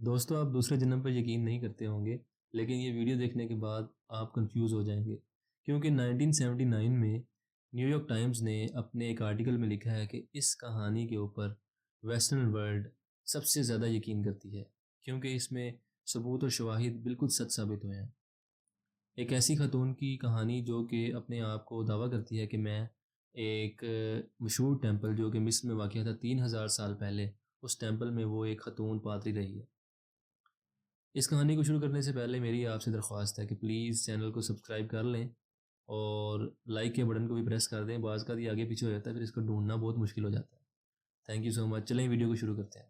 दोस्तों, आप दूसरे जन्म पर यकीन नहीं करते होंगे, लेकिन ये वीडियो देखने के बाद आप कंफ्यूज हो जाएंगे। क्योंकि 1979 में न्यूयॉर्क टाइम्स ने अपने एक आर्टिकल में लिखा है कि इस कहानी के ऊपर वेस्टर्न वर्ल्ड सबसे ज़्यादा यकीन करती है, क्योंकि इसमें सबूत और शवाहिद बिल्कुल सच साबित हुए हैं। एक ऐसी खातून की कहानी जो कि अपने आप को दावा करती है कि मैं एक मशहूर टेंपल जो कि मिस्र में वाक़ था 3000 साल पहले, उस टेंपल में वो एक खातून पादरी रही है। इस कहानी को शुरू करने से पहले मेरी आपसे दरख्वास्त है कि प्लीज़ चैनल को सब्सक्राइब कर लें और लाइक के बटन को भी प्रेस कर दें। बाज़ का ये आगे पीछे हो जाता है, फिर इसको ढूंढना बहुत मुश्किल हो जाता है। Thank you so much. चलें वीडियो को शुरू करते हैं।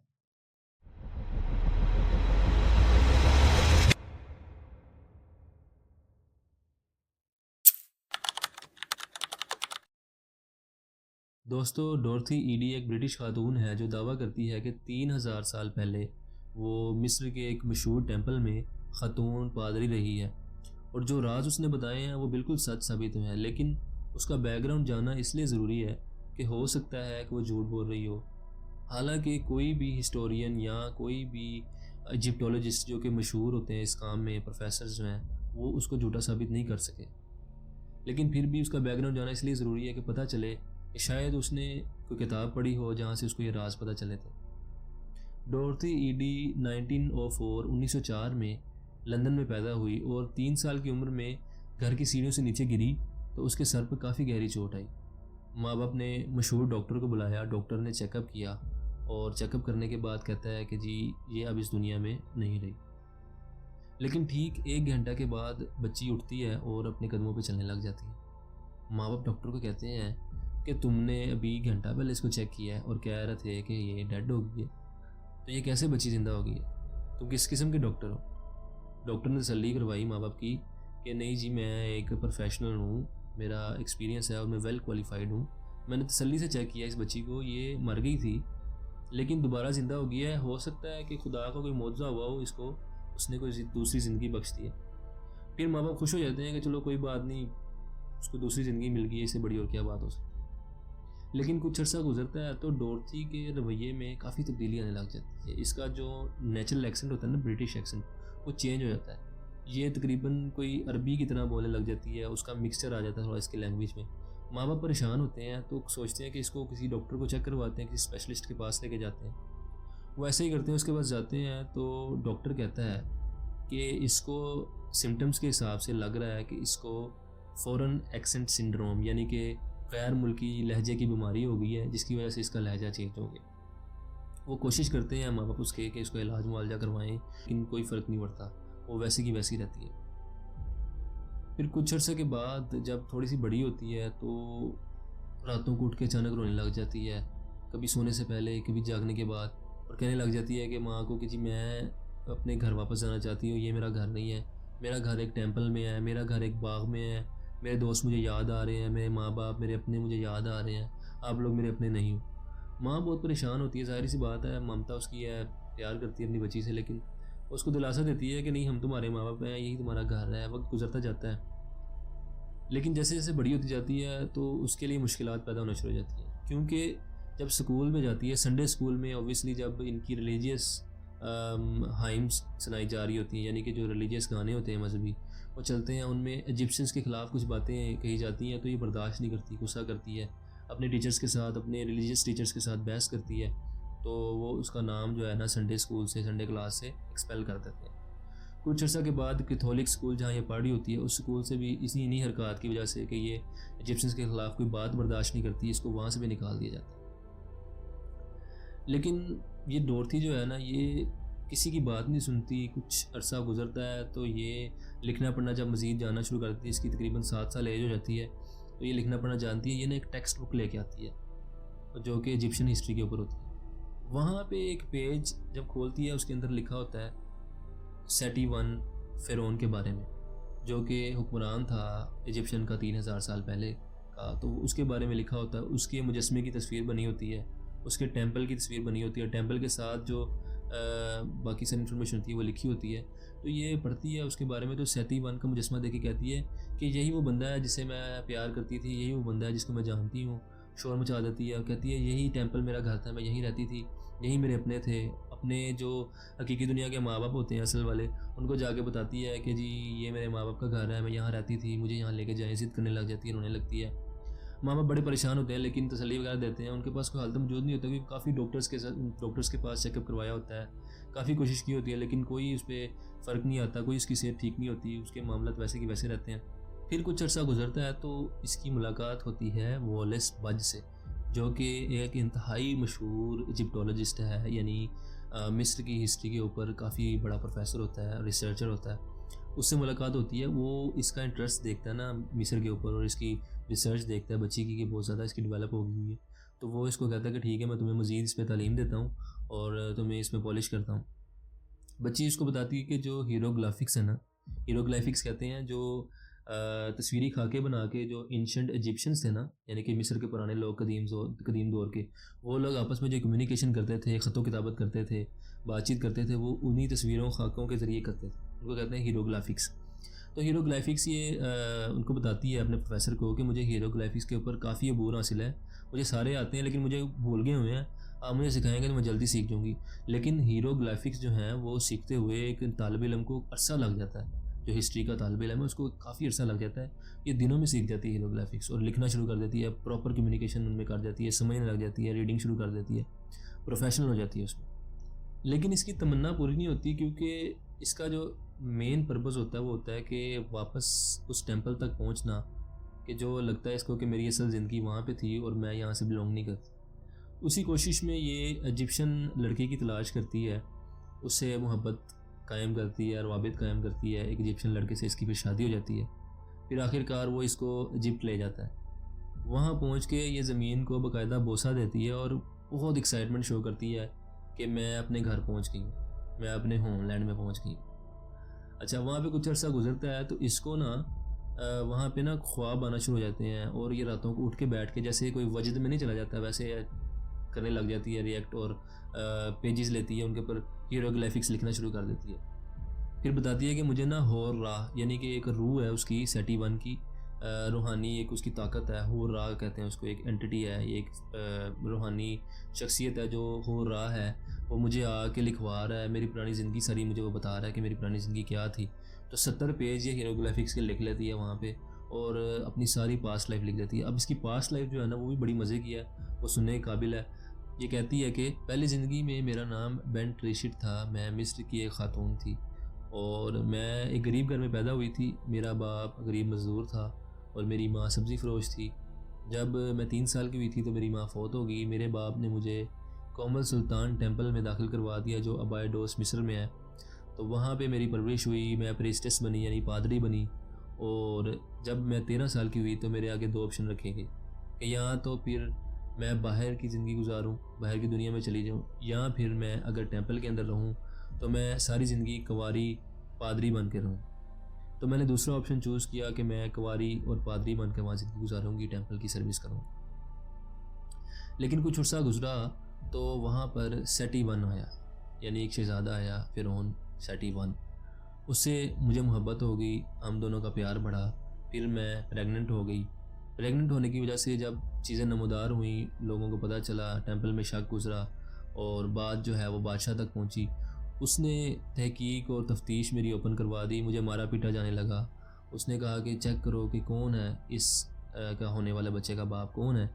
दोस्तों, डॉर्थी ईडी एक ब्रिटिश खातून है जो दावा करती है कि 3000 साल पहले वो मिस्र के एक मशहूर टेंपल में खातून पादरी रही है, और जो राज उसने बताए हैं वो बिल्कुल सच साबित हुए हैं। लेकिन उसका बैकग्राउंड जानना इसलिए ज़रूरी है कि हो सकता है कि वो झूठ बोल रही हो। हालांकि कोई भी हिस्टोरियन या कोई भी इजिप्टोलॉजिस्ट जो कि मशहूर होते हैं इस काम में, प्रोफेसर जो हैं, वो उसको झूठा साबित नहीं कर सके। लेकिन फिर भी उसका बैकग्राउंड जानना इसलिए ज़रूरी है कि पता चले कि शायद उसने कोई किताब पढ़ी हो जहाँ से उसको ये राज पता चले थे। डोरथी ईडी 1904 1904 में लंदन में पैदा हुई और 3 साल की उम्र में घर की सीढ़ियों से नीचे गिरी तो उसके सर पर काफ़ी गहरी चोट आई। माँ बाप ने मशहूर डॉक्टर को बुलाया, डॉक्टर ने चेकअप किया और चेकअप करने के बाद कहता है कि जी ये अब इस दुनिया में नहीं रही। लेकिन ठीक 1 घंटा के बाद बच्ची उठती है और अपने कदमों पे चलने लग जाती है। माँ बाप डॉक्टर को कहते हैं कि तुमने अभी घंटा पहले इसको चेक किया है और कह रहे थे कि ये डेड हो गई है, तो ये कैसे बच्ची ज़िंदा हो गई है? तुम किस किस्म के डॉक्टर हो? डॉक्टर ने तसल्ली करवाई माँ बाप की कि नहीं जी, मैं एक प्रोफेशनल हूँ, मेरा एक्सपीरियंस है और मैं वेल क्वालिफाइड हूँ। मैंने तसल्ली से चेक किया इस बच्ची को, ये मर गई थी लेकिन दोबारा ज़िंदा हो गई है। हो सकता है कि खुदा का कोई मौजज़ा हुआ हो, इसको उसने कोई दूसरी ज़िंदगी बख्श दी है। फिर माँ बाप खुश हो जाते हैं कि चलो कोई बात नहीं, उसको दूसरी ज़िंदगी मिल गई है, इससे बड़ी और क्या बात हो सकती है। लेकिन कुछ अर्सा गुजरता है तो डॉर्थी के रवैये में काफ़ी तब्दीली आने लग जाती है। इसका जो नेचुरल एक्सेंट होता है ना, ब्रिटिश एक्सेंट, वो चेंज हो जाता है। ये तकरीबन कोई अरबी की तरह बोलने लग जाती है, उसका मिक्सचर आ जाता है थोड़ा इसकी लैंग्वेज में। माँ बाप परेशान होते हैं तो सोचते हैं कि इसको किसी डॉक्टर को चेक करवाते हैं, किसी स्पेशलिस्ट के पास लेके जाते हैं। वो ऐसे ही करते हैं, उसके पास जाते हैं तो डॉक्टर कहता है कि इसको सिम्टम्स के हिसाब से लग रहा है कि इसको फ़ॉरेन एक्सेंट सिंड्रोम यानी कि गैर मुल्की लहजे की बीमारी हो गई है, जिसकी वजह से इसका लहजा चेंज हो गया। वो कोशिश करते हैं माँ बाप उसके कि इसको इलाज मुआवजा करवाएं, लेकिन कोई फ़र्क नहीं पड़ता, वो वैसी की वैसी रहती है। फिर कुछ अर्से के बाद जब थोड़ी सी बड़ी होती है तो रातों को उठ के अचानक रोने लग जाती है, कभी सोने से पहले कभी जागने के बाद, और कहने लग जाती है कि माँ को कि जी मैं अपने घर वापस जाना चाहती हूँ, ये मेरा घर नहीं है, मेरा घर एक टेंपल में है, मेरा घर एक बाग में है, मेरे दोस्त मुझे याद आ रहे हैं, मेरे माँ बाप मेरे अपने मुझे याद आ रहे हैं, आप लोग मेरे अपने नहीं हो। माँ बहुत परेशान होती है, ज़ाहिर सी बात है, ममता उसकी है, प्यार करती है अपनी बच्ची से, लेकिन उसको दिलासा देती है कि नहीं, हम तुम्हारे माँ बाप हैं, यही तुम्हारा घर है। वक्त गुजरता जाता है, लेकिन जैसे जैसे बड़ी होती जाती है तो उसके लिए मुश्किलात पैदा होना शुरू हो जाती हैं, क्योंकि जब स्कूल में जाती है, संडे स्कूल में ऑब्वियसली जब इनकी रिलीजियस हाइम्स सुनाई जा रही होती हैं, यानी कि जो रिलीजियस गाने होते हैं मजहबी, वो चलते हैं, उनमें इजिप्शियंस के ख़िलाफ़ कुछ बातें कही जाती हैं, तो ये बर्दाश्त नहीं करती, गुस्सा करती है, अपने टीचर्स के साथ, अपने रिलीजियस टीचर्स के साथ बहस करती है। तो वो उसका नाम जो है ना, संडे स्कूल से, संडे क्लास से एक्सपेल कर देते हैं। कुछ अर्सा के बाद कैथोलिक स्कूल जहाँ ये पढ़ी होती है, उस स्कूल से भी इन्हीं हरकत की वजह से कि ये इजिप्शियंस के ख़िलाफ़ कोई बात बर्दाश्त नहीं करती, इसको वहाँ से भी निकाल दिया जाता है। लेकिन ये डोरथी जो है ना, ये किसी की बात नहीं सुनती। कुछ अरसा गुजरता है तो ये लिखना पढ़ना जब मज़ीद जानना शुरू कर देती है, इसकी तकरीबन 7 साल एज हो जाती है, तो ये लिखना पढ़ना जानती है। ये ना एक टेक्स्ट बुक लेके आती है जो कि इजिप्शियन हिस्ट्री के ऊपर होती है। वहाँ पे एक पेज जब खोलती है, उसके अंदर लिखा होता है सेटी वन फ़िरौन के बारे में, जो कि हुक्मरान था इजिप्शियन का 3000 साल पहले का। तो उसके बारे में लिखा होता है, उसके मुजस्मे की तस्वीर बनी होती है, उसके टेंपल की तस्वीर बनी होती है, टेंपल के साथ जो बाकी सारी इन्फॉर्मेशन होती है वो लिखी होती है। तो ये पढ़ती है उसके बारे में, तो सेती वन का मुजस्मा देख के कहती है कि यही वो बंदा है जिसे मैं प्यार करती थी, यही वो बंदा है जिसको मैं जानती हूँ। शोर मचा देती है और कहती है यही टेंपल मेरा घर था, मैं यहीं रहती थी, यहीं मेरे अपने थे, अपने जो हकीकी दुनिया के माँ बाप होते हैं असल वाले, उनको जाके बताती है कि जी ये मेरे माँ बाप का घर है, मैं यहाँ रहती थी, मुझे यहाँ लेके जाए, ज़िद करने लग जाती है, रोने लगती है। माँ बाप बड़े परेशान होते हैं लेकिन तसल्ली वगैरह देते हैं, उनके पास कोई हल तो मौजूद नहीं होता क्योंकि काफ़ी डॉक्टर्स के पास चेकअप करवाया होता है, काफ़ी कोशिश की होती है लेकिन कोई उस पर फ़र्क नहीं आता, कोई उसकी सेहत ठीक नहीं होती, उसके मामला वैसे के वैसे रहते हैं। फिर कुछ अर्सा गुजरता है तो इसकी मुलाकात होती है वॉलेस बज से, जो कि एक इंतहाई मशहूर इजिप्टोलॉजिस्ट है, यानी मिस्र की हिस्ट्री के ऊपर काफ़ी बड़ा प्रोफेसर होता है, रिसर्चर होता है। उससे मुलाकात होती है, वो इसका इंटरेस्ट देखता है ना मिस्र के ऊपर और इसकी रिसर्च देखता है बच्ची की कि बहुत ज़्यादा इसकी डेवलप हो गई है। तो वो इसको कहता है कि ठीक है, मैं तुम्हें मज़ीद इस पर तालीम देता हूँ और तुम्हें इसमें पॉलिश करता हूँ। बच्ची इसको बताती है कि जो हीरोग्राफिक्स है ना, हीरोग्राफिक्स कहते हैं जो तस्वीरी खाके बना के जो एंशंट इजिप्शियंस थे ना, यानी कि मिस्र के पुराने लोग, कदीम दौर के, वो लोग आपस में जो कम्युनिकेशन करते थे, ख़तो किताबत करते थे, बातचीत करते थे, वो उन्हीं तस्वीरों खाकों के ज़रिए करते थे। उनको कहते हैं हीरोग्राफिक्स। तो हीरोग्राफिक्स ये उनको बताती है अपने प्रोफेसर को कि मुझे हीरोग्राफिक्स के ऊपर काफ़ी अबूर हासिल है, मुझे सारे आते हैं लेकिन मुझे भूल गए हुए हैं, आप मुझे सिखाएंगे तो मैं जल्दी सीख जाऊँगी। लेकिन हीरोग्राफिक्स जो हैं वो सीखते हुए एक तालिब इल्म को अरसा लग जाता है, जो हिस्ट्री का तालिब इल्म है उसको काफ़ी अरसा लग जाता है। ये दिनों में सीख जाती है हीरोग्राफिक्स और लिखना शुरू कर देती है, प्रॉपर कम्युनिकेशन उनमें कर जाती है, समझने लग जाती है, रीडिंग शुरू कर देती है, प्रोफेशनल हो जाती है उसमें। लेकिन इसकी तमन्ना पूरी नहीं होती क्योंकि इसका जो मेन पर्पज़ होता है वो होता है कि वापस उस टेंपल तक पहुंचना, कि जो लगता है इसको कि मेरी असल ज़िंदगी वहाँ पे थी और मैं यहाँ से बिलोंग नहीं करती। उसी कोशिश में ये इजिप्शियन लड़की की तलाश करती है, उससे मोहब्बत कायम करती है, रवाबित कायम करती है एक इजिप्शियन लड़के से, इसकी फिर शादी हो जाती है। फिर आखिरकार वो इसको इजिप्ट ले जाता है। वहाँ पहुँच के ये ज़मीन को बाकायदा बोसा देती है और बहुत एक्साइटमेंट शो करती है कि मैं अपने घर पहुँच गई हूँ, मैं अपने होमलैंड में पहुँच गई। अच्छा, वहाँ पे कुछ अर्सा गुजरता है तो इसको ना वहाँ पे ना ख्वाब आना शुरू हो जाते हैं और ये रातों को उठ के बैठ के जैसे कोई वजद में नहीं चला जाता वैसे करने लग जाती है रिएक्ट, और पेजेस लेती है, उनके ऊपर हीरोग्राफिक्स लिखना शुरू कर देती है। फिर बताती है कि मुझे ना होर राह, यानी कि एक रूह है उसकी, सेटी वन की रूहानी एक उसकी ताकत है, होर राह कहते हैं उसको, एक एंटिटी है, ये एक रूहानी शख्सियत है जो होर राह है, वो मुझे आके लिखवा रहा है, मेरी पुरानी ज़िंदगी सारी मुझे वो बता रहा है कि मेरी पुरानी ज़िंदगी क्या थी। तो 70 पेज ये हीरोग्राफिक्स के लिख लेती है वहाँ पे और अपनी सारी पास्ट लाइफ लिख देती है। अब इसकी पास्ट लाइफ जो है ना वो भी बड़ी मज़े की है, वो सुनने के काबिल है। ये कहती है कि पहली ज़िंदगी में मेरा नाम बेंट रेशिड था, मैं मिस्र की एक ख़ातून थी और मैं एक गरीब घर में पैदा हुई थी। मेरा बाप गरीब मज़दूर था और मेरी माँ सब्ज़ी फ़रोश थी। जब मैं 3 साल की हुई थी तो मेरी माँ फ़ौत हो गई। मेरे बाप ने मुझे कोमल सुल्तान टेंपल में दाखिल करवा दिया जो अबायडोस मिस्र में है। तो वहाँ पे मेरी परवरिश हुई, मैं प्रीस्टेस बनी यानी पादरी बनी। और जब मैं 13 साल की हुई तो मेरे आगे 2 ऑप्शन रखे गए कि या तो फिर मैं बाहर की ज़िंदगी गुजारूं, बाहर की दुनिया में चली जाऊं, या फिर मैं अगर टेंपल के अंदर रहूं तो मैं सारी ज़िंदगी कुंवारी पादरी बन के रहूँ। तो मैंने दूसरा ऑप्शन चूज़ किया कि मैं कुंवारी और पादरी बन के वहाँ ज़िंदगी गुजारूंगी, टेंपल की सर्विस करूँगी। लेकिन कुछ अर्सा गुजरा तो वहाँ पर सेटी वन आया, यानी एक शहज़ादा आया, फ़िरौन सेटी वन। उससे मुझे मोहब्बत हो गई, हम दोनों का प्यार बढ़ा। फिर मैं प्रेग्नेंट हो गई। प्रेग्नेंट होने की वजह से जब चीज़ें नमूदार हुई, लोगों को पता चला, टेंपल में शक गुजरा और बात जो है वो बादशाह तक पहुंची। उसने तहकीक और तफ्तीश मेरी ओपन करवा दी, मुझे मारा पीटा जाने लगा। उसने कहा कि चेक करो कि कौन है इस का होने वाले बच्चे का बाप कौन है।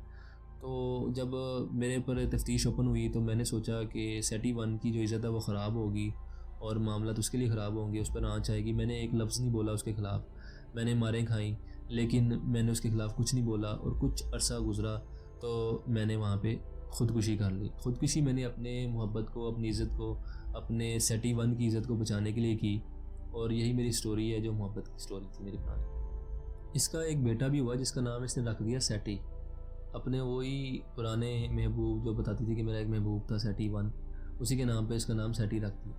तो जब मेरे पर तफ्तीश ओपन हुई तो मैंने सोचा कि सेटी वन की जो इज़्ज़त है वो ख़राब होगी और मामला तो उसके लिए ख़राब होंगे, उस पर आँच आएगी। मैंने एक लफ्ज़ नहीं बोला उसके ख़िलाफ़, मैंने मारें खाई लेकिन मैंने उसके ख़िलाफ़ कुछ नहीं बोला। और कुछ अरसा गुजरा तो मैंने वहाँ पे ख़ुदकुशी कर ली। ख़ुदकुशी मैंने अपने मोहब्बत को, अपनी इज़्ज़त को, अपने सेटी वन की इज़्ज़त को बचाने के लिए की। और यही मेरी स्टोरी है जो मोहब्बत की स्टोरी थी मेरी पुरानी। इसका एक बेटा भी हुआ जिसका नाम इसने रख दिया सेटी, अपने वही पुराने महबूब जो बताती थी कि मेरा एक महबूब था सेटी वन, उसी के नाम पे इसका नाम सेटी रख दिया।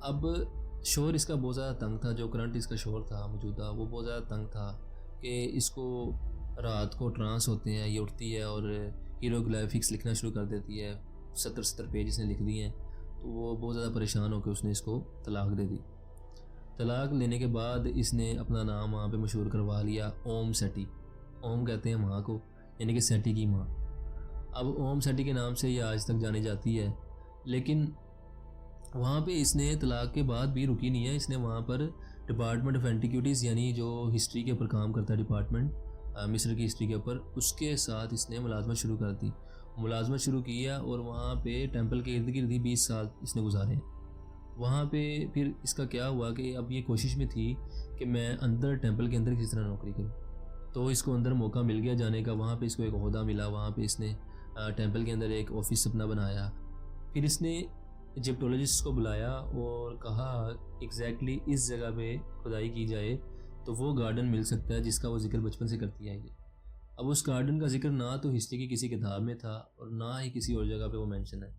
अब शोर इसका बहुत ज़्यादा तंग था, जो करंट इसका शोर था मौजूदा वो बहुत ज़्यादा तंग था कि इसको रात को ट्रांस होते हैं, ये उठती है और हीरोग्राफिक्स लिखना शुरू कर देती है। 70 पेज इसने लिख दिए हैं। तो वो बहुत ज़्यादा परेशान होकर उसने इसको तलाक दे दी। तलाक लेने के बाद इसने अपना नाम वहाँ पे मशहूर करवा लिया, ओम सेटी। ओम कहते हैं माँ को, यानी कि सेटी की माँ। अब ओम सेटी के नाम से ये आज तक जानी जाती है। लेकिन वहाँ पे इसने तलाक के बाद भी रुकी नहीं है, इसने वहाँ पर डिपार्टमेंट ऑफ एंटीक्विटीज़ यानी जो हिस्ट्री के ऊपर काम करता है डिपार्टमेंट, मिस्र की हिस्ट्री के ऊपर, उसके साथ इसने मुलाजमत शुरू कर दी। मुलाजमत शुरू किया और वहाँ पे टेंपल के इर्द गिर्द ही 20 साल इसने गुजारे हैं। वहाँ पे फिर इसका क्या हुआ कि अब ये कोशिश में थी कि मैं अंदर टेंपल के अंदर किस तरह नौकरी करूँ। तो इसको अंदर मौका मिल गया जाने का, वहाँ पे इसको एक ओहदा मिला, वहाँ पे इसने टेंपल के अंदर एक ऑफिस अपना बनाया। फिर इसने इजिप्टोलॉजिस्ट को बुलाया और कहा एग्जैक्टली इस जगह पे खुदाई की जाए तो वो गार्डन मिल सकता है जिसका वो जिक्र बचपन से करती आई है। अब उस गार्डन का जिक्र ना तो हिस्ट्री की किसी किताब में था और ना ही किसी और जगह पे वो मेंशन है।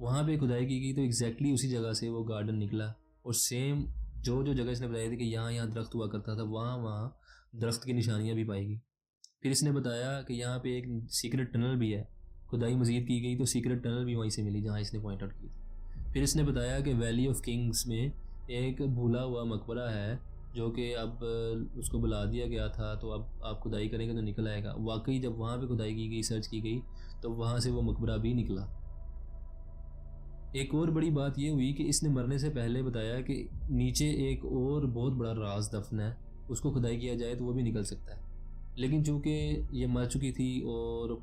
वहाँ पे खुदाई की गई तो एग्जैक्टली उसी जगह से वो गार्डन निकला, और सेम जो जो जगह इसने बताई थी कि यहाँ यहाँ दरख्त हुआ करता था, वहाँ वहाँ दरख्त की निशानियाँ भी पाई गई। फिर इसने बताया कि यहाँ पे एक सीक्रेट टनल भी है। खुदाई मज़ीद की गई तो सीक्रेट टनल भी वहीं से मिली जहाँ इसने पॉइंट आउट की थी। फिर इसने बताया कि वैली ऑफ किंग्स में एक भूला हुआ मकबरा है जो कि अब उसको बुला दिया गया था, तो अब आप खुदाई करेंगे तो निकल आएगा। वाकई जब वहाँ पे खुदाई की गई, सर्च की गई, तो वहाँ से वो मकबरा भी निकला। एक और बड़ी बात ये हुई कि इसने मरने से पहले बताया कि नीचे एक और बहुत बड़ा राज दफन है, उसको खुदाई किया जाए तो वो भी निकल सकता है। लेकिन चूँकि ये मर चुकी थी और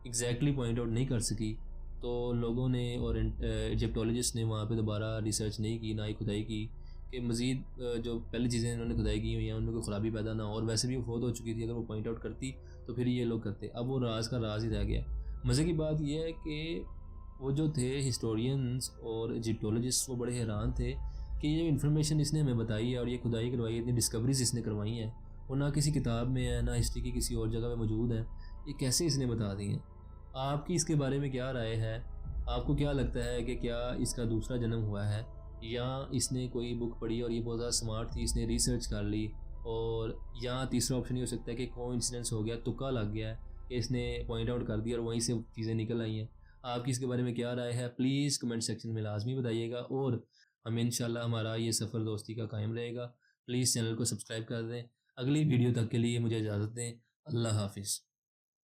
एग्जैक्टली पॉइंट आउट नहीं कर सकी, तो लोगों ने और इजिप्टोलॉजिस्ट ने वहाँ पे दोबारा रिसर्च नहीं की, ना ही खुदाई की कि मज़ीद जो पहली चीज़ें इन्होंने खुदाई की हुई हैं उनमें कोई ख़राबी पैदा ना हो। और वैसे भी वो फौत हो चुकी थी, अगर वो पॉइंट आउट करती तो फिर ये लोग करते। अब वो राज का राज ही रह गया। मज़े की बात यह है कि वो जो थे हिस्टोरियंस और इजिप्टोलॉजिस्ट, वो बड़े हैरान थे कि ये इन्फॉर्मेशन इसने हमें बताई है और ये खुदाई करवाई है, इतनी डिस्कवरीज इसने करवाई हैं, वो ना किसी किताब में है, ना हिस्ट्री की किसी और जगह पे मौजूद है। ये कैसे इसने बता दी हैं? आपकी इसके बारे में क्या राय है? आपको क्या लगता है कि क्या इसका दूसरा जन्म हुआ है, या इसने कोई बुक पढ़ी और ये बहुत ज़्यादा स्मार्ट थी, इसने रिसर्च कर ली, और या तीसरा ऑप्शन ये हो सकता है कि कोइंसिडेंस हो गया, तुक्का लग गया है कि इसने पॉइंट आउट कर दिया और वहीं से चीज़ें निकल आई हैं। आपकी इसके बारे में क्या राय है? प्लीज़ कमेंट सेक्शन में लाजमी बताइएगा, और हमें इंशाल्लाह हमारा ये सफ़र दोस्ती का कायम रहेगा। प्लीज़ चैनल को सब्सक्राइब कर दें। अगली वीडियो तक के लिए मुझे इजाज़त दें। अल्लाह हाफिज़।